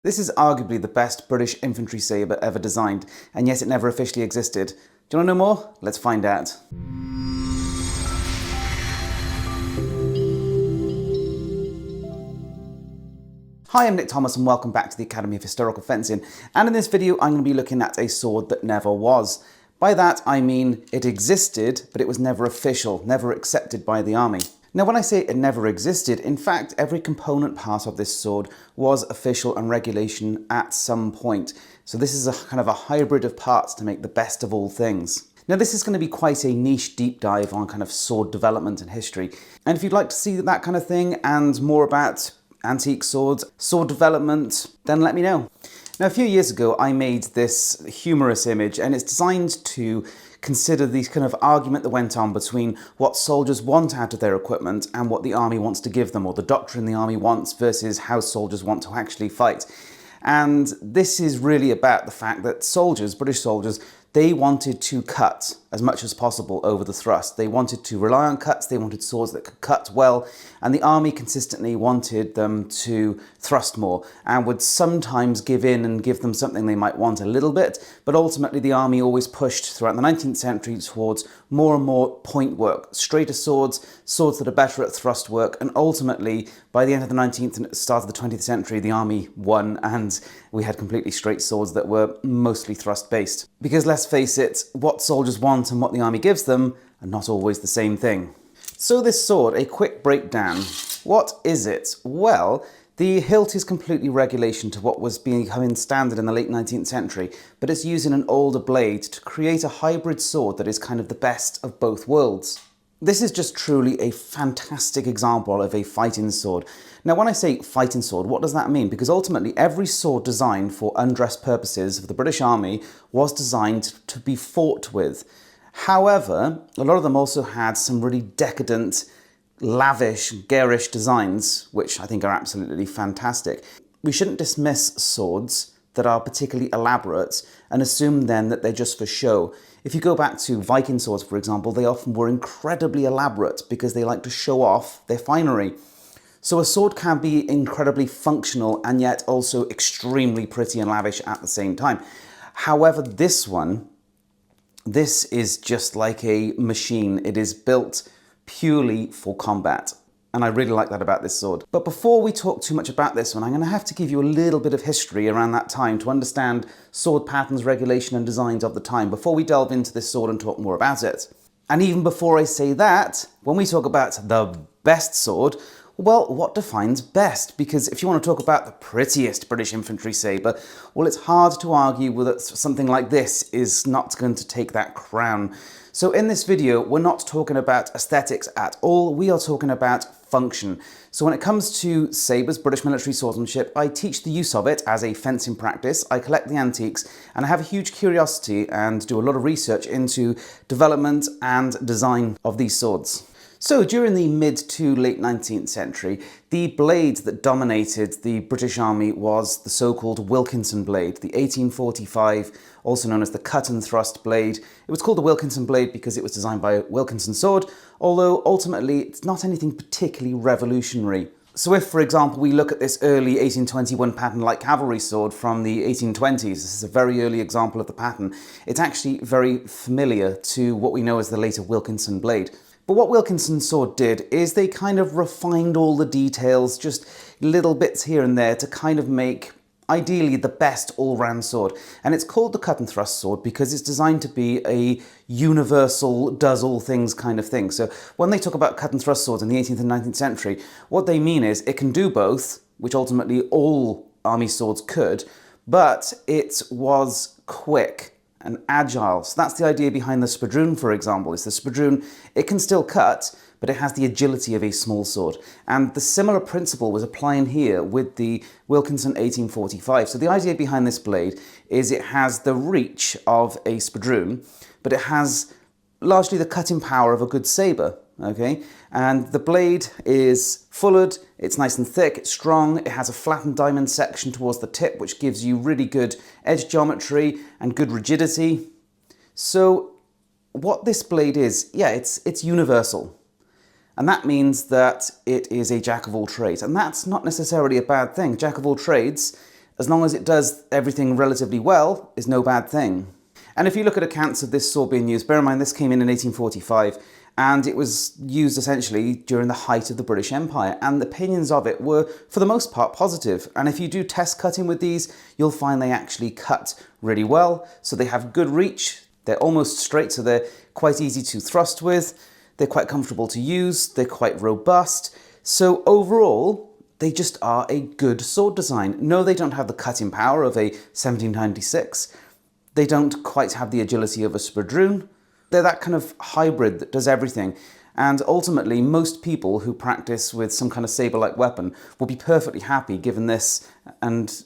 This is arguably the best British infantry sabre ever designed, and yet it never officially existed. Do you want to know more? Let's find out. Hi, I'm Nick Thomas and welcome back to the Academy of Historical Fencing, and in this video I'm going to be looking at a sword that never was. By that I mean it existed, but it was never official, never accepted by the army. Now when I say it never existed, in fact every component part of this sword was official and regulation at some point. So this is a kind of a hybrid of parts to make the best of all things. Now this is going to be quite a niche deep dive on kind of sword development and history. And if you'd like to see that kind of thing and more about antique swords, sword development, then let me know. Now a few years ago I made this humorous image, and it's designed to consider the kind of argument that went on between what soldiers want out of their equipment and what the army wants to give them, or the doctrine the army wants versus how soldiers want to actually fight. And this is really about the fact that soldiers, British soldiers, they wanted to cut as much as possible over the thrust. They wanted to rely on cuts, they wanted swords that could cut well, and the army consistently wanted them to thrust more and would sometimes give in and give them something they might want a little bit, but ultimately the army always pushed throughout the 19th century towards more and more point work, straighter swords, swords that are better at thrust work, and ultimately by the end of the 19th and start of the 20th century the army won and we had completely straight swords that were mostly thrust based. Because let's face it, what soldiers want and what the army gives them are not always the same thing. So this sword, a quick breakdown. What is it? Well, the hilt is completely regulation to what was becoming standard in the late 19th century, but it's using an older blade to create a hybrid sword that is kind of the best of both worlds. This is just truly a fantastic example of a fighting sword. Now when I say fighting sword, what does that mean? Because ultimately every sword designed for undress purposes of the British Army was designed to be fought with. However, a lot of them also had some really decadent, lavish, garish designs, which I think are absolutely fantastic. We shouldn't dismiss swords that are particularly elaborate and assume then that they're just for show. If you go back to Viking swords, for example, they often were incredibly elaborate because they like to show off their finery. So a sword can be incredibly functional and yet also extremely pretty and lavish at the same time. However, this is just like a machine. It is built purely for combat. And I really like that about this sword. But before we talk too much about this one, I'm going to have to give you a little bit of history around that time to understand sword patterns, regulation and designs of the time before we delve into this sword and talk more about it. And even before I say that, when we talk about the best sword, well, what defines best? Because if you want to talk about the prettiest British infantry sabre, well, it's hard to argue that something like this is not going to take that crown. So in this video, we're not talking about aesthetics at all, we are talking about function. So when it comes to sabres, British military swordsmanship, I teach the use of it as a fencing practice, I collect the antiques, and I have a huge curiosity and do a lot of research into development and design of these swords. So during the mid to late 19th century, the blade that dominated the British Army was the so-called Wilkinson blade, the 1845, also known as the cut and thrust blade. It was called the Wilkinson blade because it was designed by Wilkinson sword, although ultimately it's not anything particularly revolutionary. So if, for example, we look at this early 1821 pattern light cavalry sword from the 1820s, this is a very early example of the pattern, it's actually very familiar to what we know as the later Wilkinson blade. But what Wilkinson's sword did is they kind of refined all the details, just little bits here and there to kind of make, ideally, the best all-round sword. And it's called the cut and thrust sword because it's designed to be a universal, does all things kind of thing. So when they talk about cut and thrust swords in the 18th and 19th century, what they mean is it can do both, which ultimately all army swords could, but it was quick and agile. So that's the idea behind the spadroon, for example. Is the spadroon, it can still cut, but it has the agility of a small sword. And the similar principle was applying here with the Wilkinson 1845. So the idea behind this blade is it has the reach of a spadroon, but it has largely the cutting power of a good saber. Okay, and the blade is fullered, it's nice and thick, it's strong, it has a flattened diamond section towards the tip which gives you really good edge geometry and good rigidity. So what this blade is, yeah, it's universal. And that means that it is a jack of all trades. And that's not necessarily a bad thing. Jack of all trades as long as it does everything relatively well, is no bad thing. And if you look at accounts of this sword being used, bear in mind this came in 1845, and it was used essentially during the height of the British Empire, and the opinions of it were, for the most part, positive. And if you do test cutting with these, you'll find they actually cut really well. So they have good reach, they're almost straight, so they're quite easy to thrust with, they're quite comfortable to use, they're quite robust. So overall, they just are a good sword design. No, they don't have the cutting power of a 1796. They don't quite have the agility of a SABRE. They're that kind of hybrid that does everything. And ultimately, most people who practice with some kind of saber-like weapon will be perfectly happy given this and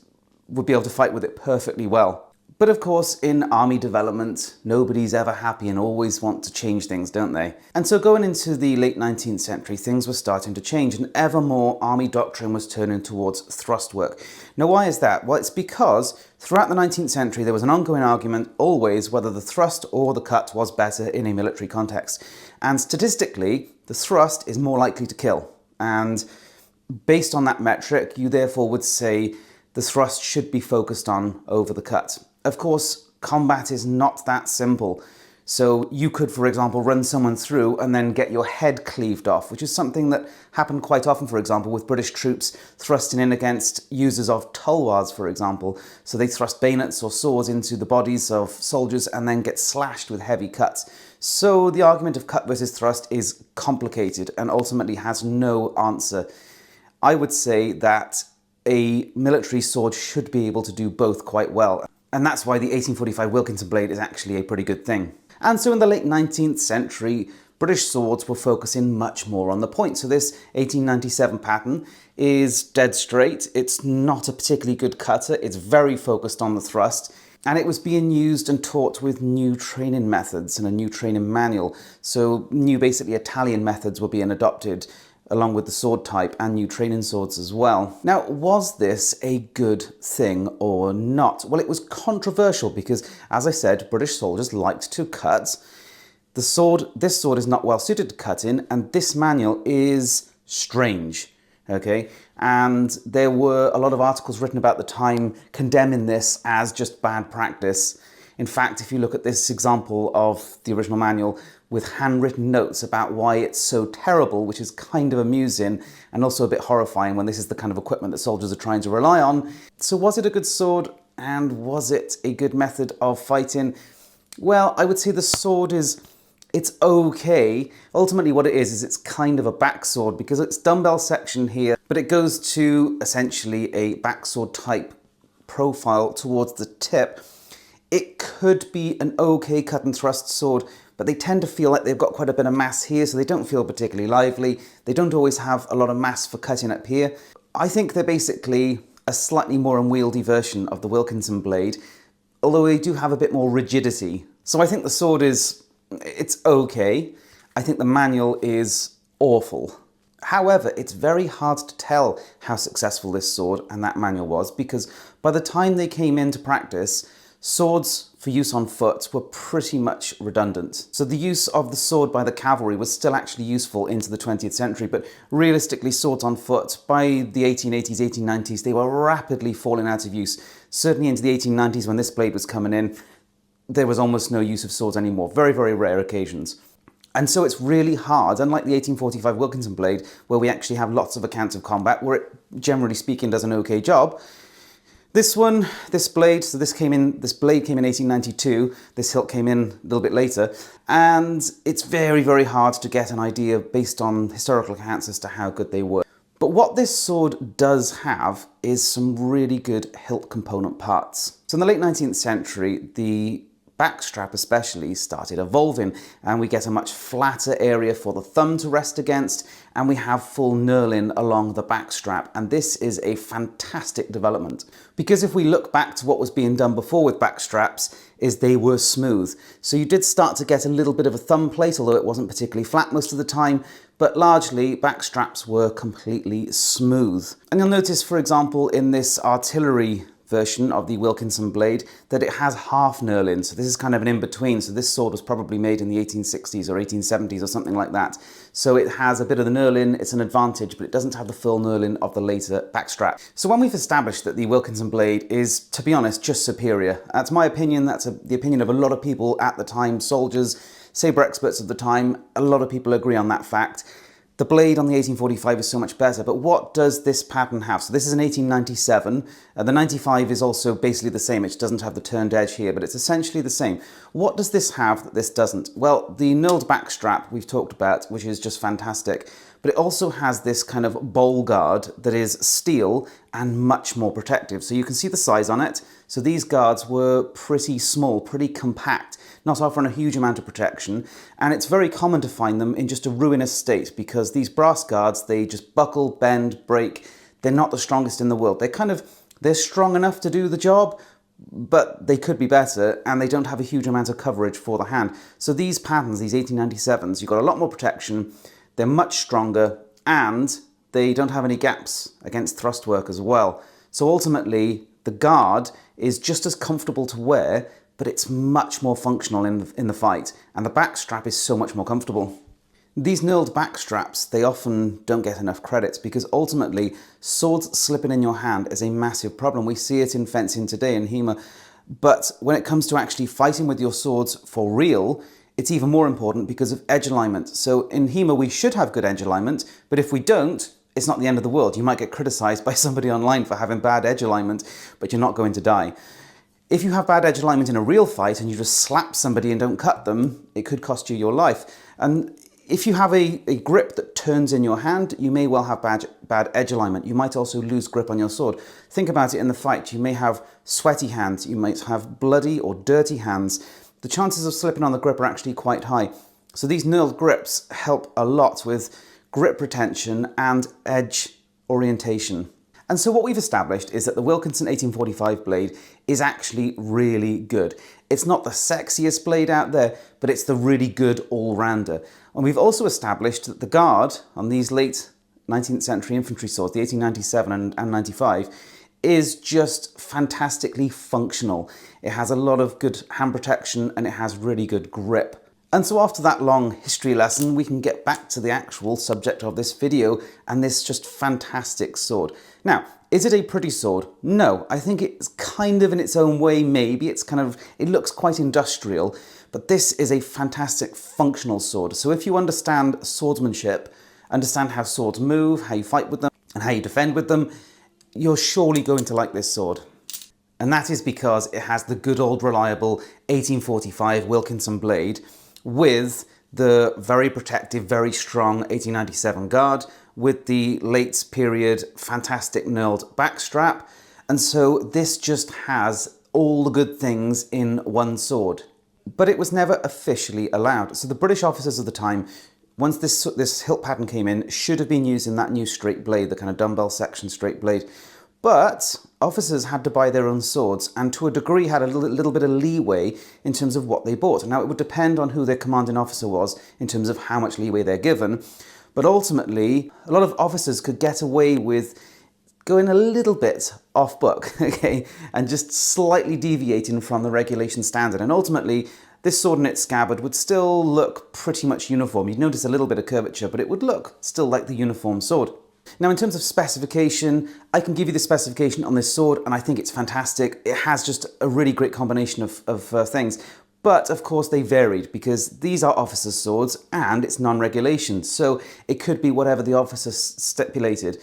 would be able to fight with it perfectly well. But of course, in army development, nobody's ever happy and always want to change things, don't they? And so going into the late 19th century, things were starting to change and ever more army doctrine was turning towards thrust work. Now, why is that? Well, it's because throughout the 19th century, there was an ongoing argument always whether the thrust or the cut was better in a military context. And statistically, the thrust is more likely to kill. And based on that metric, you therefore would say the thrust should be focused on over the cut. Of course, combat is not that simple. So you could, for example, run someone through and then get your head cleaved off, which is something that happened quite often, for example, with British troops thrusting in against users of tulwars, for example. So they thrust bayonets or swords into the bodies of soldiers and then get slashed with heavy cuts. So the argument of cut versus thrust is complicated and ultimately has no answer. I would say that a military sword should be able to do both quite well. And that's why the 1845 Wilkinson blade is actually a pretty good thing. And so in the late 19th century, British swords were focusing much more on the point. So this 1897 pattern is dead straight. It's not a particularly good cutter. It's very focused on the thrust. And it was being used and taught with new training methods and a new training manual. So new basically Italian methods were being adopted along with the sword type and new training swords as well. Now, was this a good thing or not? Well, it was controversial because, as I said, British soldiers liked to cut. This sword is not well suited to cutting, and this manual is strange, okay? And there were a lot of articles written about the time condemning this as just bad practice. In fact, if you look at this example of the original manual with handwritten notes about why it's so terrible, which is kind of amusing and also a bit horrifying when this is the kind of equipment that soldiers are trying to rely on. So was it a good sword and was it a good method of fighting? Well, I would say the sword it's okay. Ultimately what it is it's kind of a backsword because it's dumbbell section here, but it goes to essentially a backsword type profile towards the tip. It could be an okay cut and thrust sword, but they tend to feel like they've got quite a bit of mass here, so they don't feel particularly lively. They don't always have a lot of mass for cutting up here. I think they're basically a slightly more unwieldy version of the Wilkinson blade, although they do have a bit more rigidity. So I think the sword it's okay. I think the manual is awful. However, it's very hard to tell how successful this sword and that manual was because by the time they came into practice, swords for use on foot were pretty much redundant. So the use of the sword by the cavalry was still actually useful into the 20th century, but realistically swords on foot, by the 1880s, 1890s, they were rapidly falling out of use. Certainly into the 1890s when this blade was coming in, there was almost no use of swords anymore. Very, very rare occasions. And so it's really hard, unlike the 1845 Wilkinson blade, where we actually have lots of accounts of combat, where it, generally speaking, does an okay job. This blade came in 1892, this hilt came in a little bit later, and it's very, very hard to get an idea based on historical accounts as to how good they were. But what this sword does have is some really good hilt component parts. So in the late 19th century, the backstrap especially started evolving and we get a much flatter area for the thumb to rest against and we have full knurling along the backstrap, and this is a fantastic development because if we look back to what was being done before with backstraps is they were smooth. So you did start to get a little bit of a thumb plate, although it wasn't particularly flat most of the time, but largely backstraps were completely smooth. And you'll notice, for example, in this artillery version of the Wilkinson blade that it has half knurling. So this is kind of an in-between. So this sword was probably made in the 1860s or 1870s or something like that. So it has a bit of the knurling, it's an advantage, but it doesn't have the full knurling of the later backstrap. So when we've established that the Wilkinson blade is, to be honest, just superior, that's my opinion, that's the opinion of a lot of people at the time, soldiers, saber experts of the time, a lot of people agree on that fact. The blade on the 1845 is so much better, but what does this pattern have? So this is an 1897. The 95 is also basically the same. It doesn't have the turned edge here, but it's essentially the same. What does this have that this doesn't? Well, the knurled backstrap we've talked about, which is just fantastic, but it also has this kind of bowl guard that is steel and much more protective. So you can see the size on it. So these guards were pretty small, pretty compact, not offering a huge amount of protection, and it's very common to find them in just a ruinous state because these brass guards, they just buckle, bend, break. They're not the strongest in the world. They're strong enough to do the job, but they could be better, and they don't have a huge amount of coverage for the hand. So these patterns, these 1897s, you've got a lot more protection, they're much stronger, and they don't have any gaps against thrust work as well. So ultimately, the guard is just as comfortable to wear, but it's much more functional in the fight, and the backstrap is so much more comfortable. These knurled backstraps, they often don't get enough credit because ultimately swords slipping in your hand is a massive problem. We see it in fencing today in HEMA, but when it comes to actually fighting with your swords for real, it's even more important because of edge alignment. So in HEMA we should have good edge alignment, but if we don't, it's not the end of the world. You might get criticized by somebody online for having bad edge alignment, but you're not going to die. If you have bad edge alignment in a real fight and you just slap somebody and don't cut them, it could cost you your life. And if you have a grip that turns in your hand, you may well have bad edge alignment. You might also lose grip on your sword. Think about it in the fight. You may have sweaty hands, you might have bloody or dirty hands. The chances of slipping on the grip are actually quite high. So these knurled grips help a lot with grip retention and edge orientation. And so what we've established is that the Wilkinson 1845 blade is actually really good. It's not the sexiest blade out there, but it's the really good all-rounder. And we've also established that the guard on these late 19th century infantry swords, the 1897 and 95, is just fantastically functional. It has a lot of good hand protection and it has really good grip. And so after that long history lesson, we can get back to the actual subject of this video and this just fantastic sword. Now, is it a pretty sword? No, I think it's kind of in its own way, maybe. It looks quite industrial, but this is a fantastic functional sword. So if you understand swordsmanship, understand how swords move, how you fight with them, and how you defend with them, you're surely going to like this sword. And that is because it has the good old reliable 1845 Wilkinson blade, with the very protective, very strong 1897 guard, with the late period fantastic knurled backstrap. And so this just has all the good things in one sword. But it was never officially allowed. So the British officers of the time, once this hilt pattern came in, should have been using that new straight blade, the kind of dumbbell section straight blade. But officers had to buy their own swords and to a degree had a little bit of leeway in terms of what they bought. Now it would depend on who their commanding officer was in terms of how much leeway they're given. But ultimately, a lot of officers could get away with going a little bit off book, okay, and just slightly deviating from the regulation standard. And ultimately, this sword and its scabbard would still look pretty much uniform. You'd notice a little bit of curvature, but it would look still like the uniform sword. Now, in terms of specification, I can give you the specification on this sword, and I think it's fantastic. It has just a really great combination of things. But, of course, they varied because these are officers' swords and it's non-regulation. So it could be whatever the officer stipulated.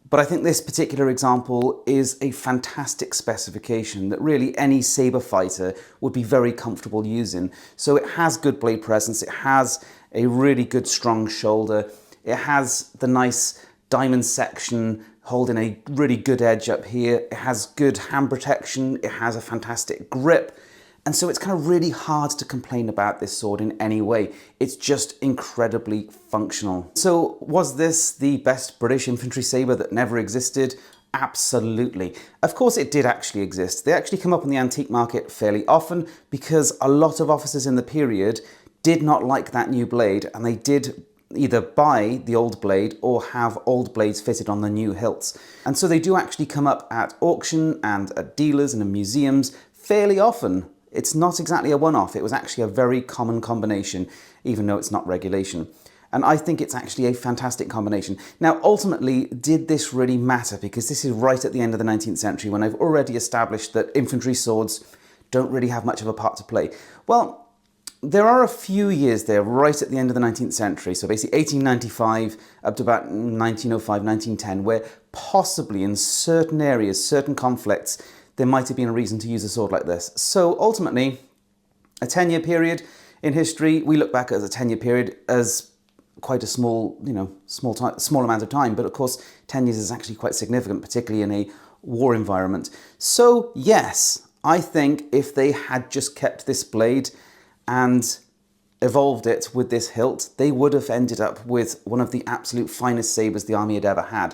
But I think this particular example is a fantastic specification that really any saber fighter would be very comfortable using. So it has good blade presence, it has a really good strong shoulder, it has the nice diamond section holding a really good edge up here, it has good hand protection, it has a fantastic grip. And so it's kind of really hard to complain about this sword in any way. It's just incredibly functional. So was this the best British infantry saber that never existed? Absolutely. Of course it did actually exist. They actually come up on the antique market fairly often because a lot of officers in the period did not like that new blade and they did either buy the old blade or have old blades fitted on the new hilts. And so they do actually come up at auction and at dealers and in museums fairly often. It's not exactly a one-off. It was actually a very common combination, even though it's not regulation. And I think it's actually a fantastic combination. Now, ultimately, did this really matter? Because this is right at the end of the 19th century when I've already established that infantry swords don't really have much of a part to play. Well, there are a few years there right at the end of the 19th century, so basically 1895 up to about 1905, 1910, where possibly in certain areas, certain conflicts, there might have been a reason to use a sword like this. So ultimately, a 10-year period in history, we look back at as a 10-year period as quite a small, small amount of time. But of course, 10 years is actually quite significant, particularly in a war environment. So yes, I think if they had just kept this blade and evolved it with this hilt, they would have ended up with one of the absolute finest sabers the army had ever had.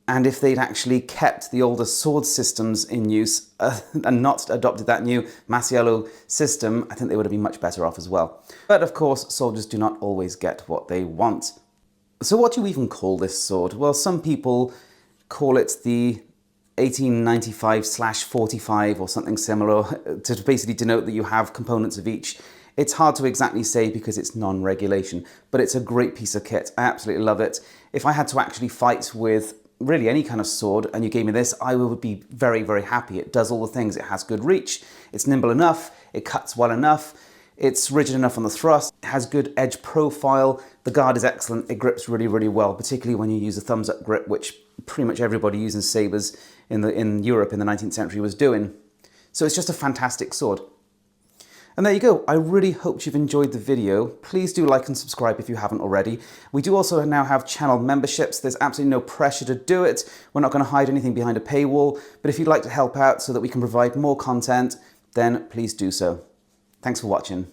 And if they'd actually kept the older sword systems in use and not adopted that new Masiello system, I think they would have been much better off as well. But of course, soldiers do not always get what they want. So what do you even call this sword? Well, some people call it the 1895/45 or something similar to basically denote that you have components of each. It's hard to exactly say because it's non-regulation, but it's a great piece of kit. I absolutely love it. If I had to actually fight with really any kind of sword and you gave me this, I would be very, very happy. It does all the things. It has good reach, it's nimble enough, it cuts well enough, it's rigid enough on the thrust, it has good edge profile, the guard is excellent, it grips really, really well, particularly when you use a thumbs up grip, which pretty much everybody using sabers in Europe in the 19th century was doing. So it's just a fantastic sword. And there you go. I really hope you've enjoyed the video. Please do like and subscribe if you haven't already. We do also now have channel memberships. There's absolutely no pressure to do it. We're not going to hide anything behind a paywall, but if you'd like to help out so that we can provide more content, then please do so. Thanks for watching.